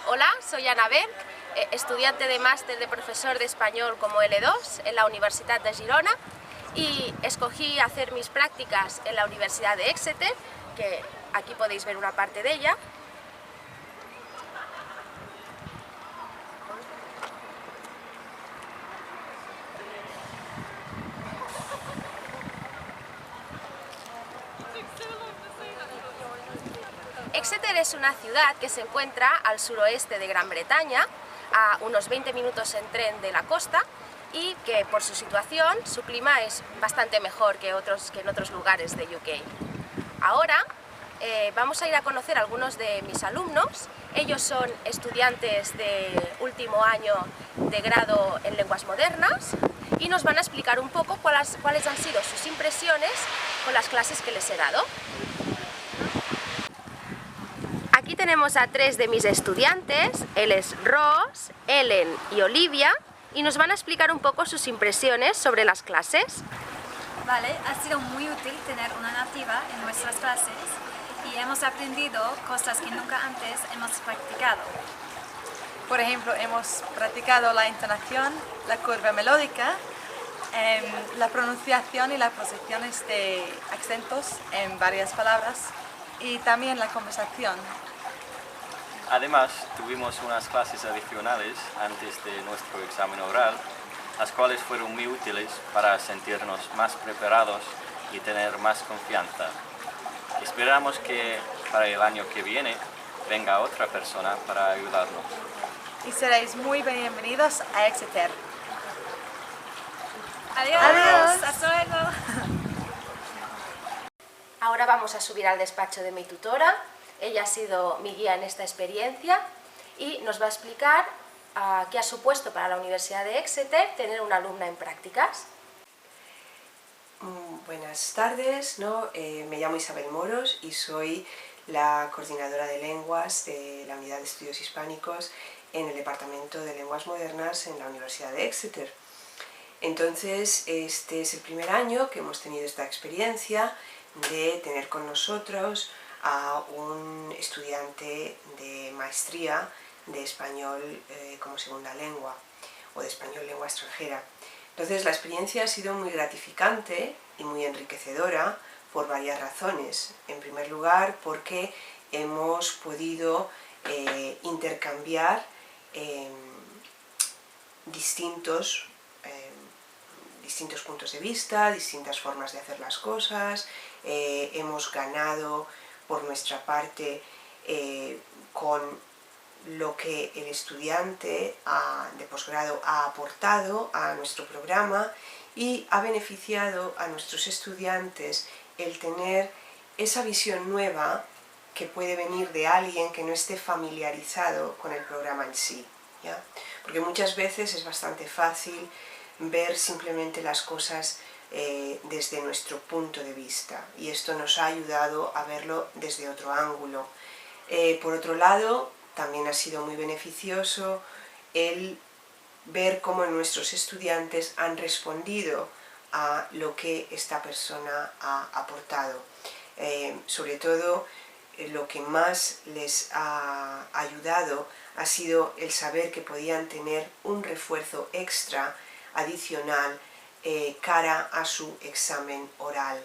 Hola, soy Ana Berg, estudiante de máster de profesor de español como L2 en la Universidad de Girona, y escogí hacer mis prácticas en la Universidad de Exeter, que aquí podéis ver una parte de ella. Exeter es una ciudad que se encuentra al suroeste de Gran Bretaña, a unos 20 minutos en tren de la costa, y que por su situación, su clima es bastante mejor que en otros lugares de UK. Ahora vamos a ir a conocer a algunos de mis alumnos. Ellos son estudiantes de último año de grado en lenguas modernas y nos van a explicar un poco cuáles han sido sus impresiones con las clases que les he dado. Aquí tenemos a tres de mis estudiantes. Él es Ross, Ellen y Olivia, y nos van a explicar un poco sus impresiones sobre las clases. Vale, ha sido muy útil tener una nativa en nuestras clases y hemos aprendido cosas que nunca antes hemos practicado. Por ejemplo, hemos practicado la entonación, la curva melódica, la pronunciación y las posiciones de acentos en varias palabras y también la conversación. Además, tuvimos unas clases adicionales antes de nuestro examen oral, las cuales fueron muy útiles para sentirnos más preparados y tener más confianza. Esperamos que para el año que viene venga otra persona para ayudarnos. Y seréis muy bienvenidos a Exeter. Adiós. Adiós. Hasta luego. Ahora vamos a subir al despacho de mi tutora. Ella ha sido mi guía en esta experiencia y nos va a explicar qué ha supuesto para la Universidad de Exeter tener una alumna en prácticas. Buenas tardes, me llamo Isabel Moros y soy la coordinadora de lenguas de la Unidad de Estudios Hispánicos en el Departamento de Lenguas Modernas en la Universidad de Exeter. Entonces, este es el primer año que hemos tenido esta experiencia de tener con nosotros a un estudiante de maestría de español como segunda lengua o de español lengua extranjera. Entonces la experiencia ha sido muy gratificante y muy enriquecedora por varias razones. En primer lugar, porque hemos podido intercambiar distintos puntos de vista, distintas formas de hacer las cosas. Hemos ganado por nuestra parte con lo que el estudiante de posgrado ha aportado a nuestro programa, y ha beneficiado a nuestros estudiantes el tener esa visión nueva que puede venir de alguien que no esté familiarizado con el programa en sí, ¿ya? Porque muchas veces es bastante fácil ver simplemente las cosas desde nuestro punto de vista, y esto nos ha ayudado a verlo desde otro ángulo. Por otro lado, también ha sido muy beneficioso el ver cómo nuestros estudiantes han respondido a lo que esta persona ha aportado. Sobre todo, lo que más les ha ayudado ha sido el saber que podían tener un refuerzo extra adicional cara a su examen oral.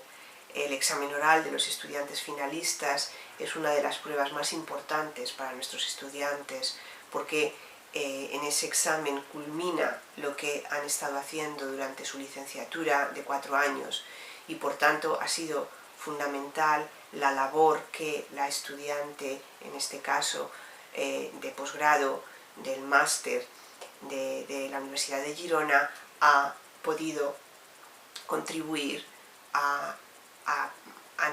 El examen oral de los estudiantes finalistas es una de las pruebas más importantes para nuestros estudiantes, porque en ese examen culmina lo que han estado haciendo durante su licenciatura de 4 años, y por tanto ha sido fundamental la labor que la estudiante, en este caso de posgrado del máster de la Universidad de Girona, ha podido contribuir a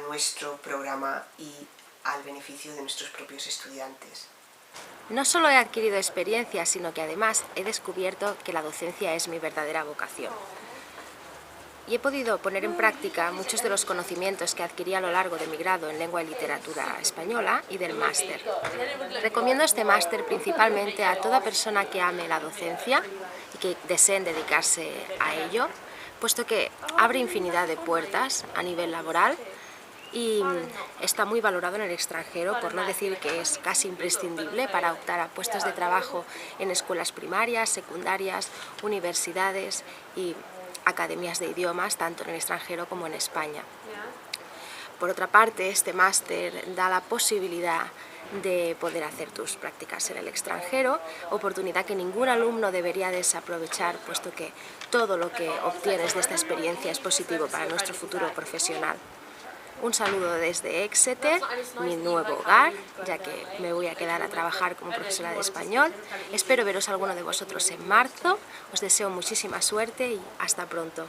nuestro programa y al beneficio de nuestros propios estudiantes. No solo he adquirido experiencia, sino que además he descubierto que la docencia es mi verdadera vocación. Y he podido poner en práctica muchos de los conocimientos que adquirí a lo largo de mi grado en lengua y literatura española y del máster. Recomiendo este máster principalmente a toda persona que ame la docencia y que deseen dedicarse a ello, puesto que abre infinidad de puertas a nivel laboral y está muy valorado en el extranjero, por no decir que es casi imprescindible para optar a puestos de trabajo en escuelas primarias, secundarias, universidades y academias de idiomas, tanto en el extranjero como en España. Por otra parte, este máster da la posibilidad de poder hacer tus prácticas en el extranjero, oportunidad que ningún alumno debería desaprovechar, puesto que todo lo que obtienes de esta experiencia es positivo para nuestro futuro profesional. Un saludo desde Exeter, mi nuevo hogar, ya que me voy a quedar a trabajar como profesora de español. Espero veros a alguno de vosotros en marzo, os deseo muchísima suerte y hasta pronto.